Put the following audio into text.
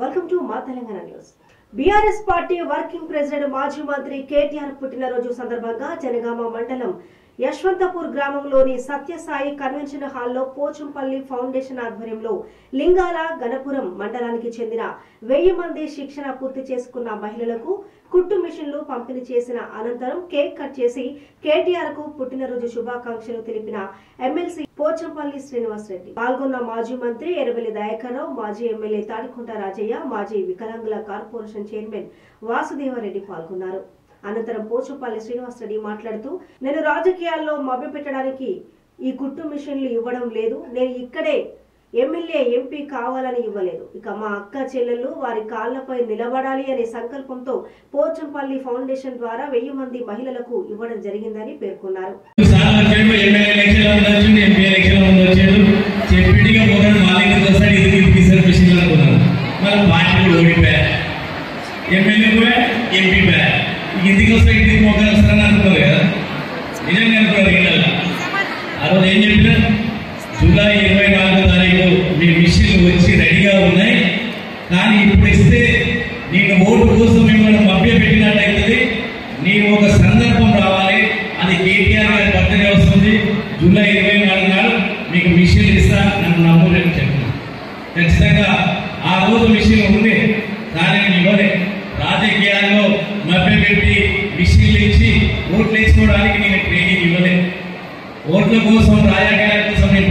Welcome to మా Telangana news. BRS party working president మాజీ మంత్రి కేటీఆర్ పుట్టినరోజు సందర్భంగా జనగామ మండలం యశ్వంతపూర్ గ్రామంలోని సత్యసాయి కన్వెన్షన్ హాల్లో పోచంపల్లి ఫౌండేషన్ ఆధ్వర్యంలో లింగాల గణపురం మండలానికి చెందిన 1000 మంది శిక్షణ పూర్తి చేసుకున్న మహిళలకు కుట్టు మిషన్లు పంపిణీ చేసిన అనంతరం కేక్ కట్ చేసి కేటీఆర్ కు పుట్టినరోజు శుభాకాంక్షలు తెలిపిన ఎమ్మెల్సీ పోచంపల్లి శ్రీనివాస్ రెడ్డి. పాల్గొన్న మాజీ మంత్రి ఎర్రబెల్లి దయాకర్రావు, మాజీ ఎమ్మెల్యే తాడికొండ రాజయ్య, మాజీ వికలాంగుల కార్పొరేషన్ చైర్మన్ వాసుదేవరెడ్డి పాల్గొన్నారు. అనంతరం పోచంపల్లి శ్రీనివాస్ రెడ్డి మాట్లాడుతూ, నేను రాజకీయాల్లో మభ్యపెట్టడానికి ఈ కుట్టు మిషన్లు ఇవ్వడం లేదు. నేను ఇక్కడే ఎమ్మెల్యే ఎంపీ కావాలని ఇవ్వలేదు. ఇక మా అక్క చెల్లెళ్ళు వారి కాళ్లపై నిలబడాలి అనే సంకల్పంతో పోచంపల్లి ఫౌండేషన్ ద్వారా 1000 మంది మహిళలకు ఇవ్వడం జరిగిందని పేర్కొన్నారు. ఇంటికి వస్తే ఇంటికి మొక్కలు వస్తారని అనుకోరు కదా, నిజంగా అనుకోరు. ఆ రోజు ఏం చెప్పినా, జూలై 24వ తారీఖు మీ మిషన్లు వచ్చి రెడీగా ఉన్నాయి, కానీ ఇప్పుడు ఇస్తే నీకు ఓటు కోసం మిమ్మల్ని మభ్య పెట్టినట్టయితుంది. నీకు ఒక సందర్భం రావాలి, అది కేటీఆర్ గారి బర్త్డే వస్తుంది, జూలై 24 నాడు మీకు మిషన్లు ఇస్తా, నన్ను నమ్ములని చెప్పిన. ఖచ్చితంగా ఆ రోజు మిషన్ ఉండే, కానీ ఇవ్వలే. రాజకీయాల్లో మభ్యపెట్టి మిషన్లు ఇచ్చి ఓట్లు వేసుకోవడానికి నేను ట్రైనింగ్ ఇవ్వలేదు. ఓట్ల కోసం, రాజకీయాల కోసం నేను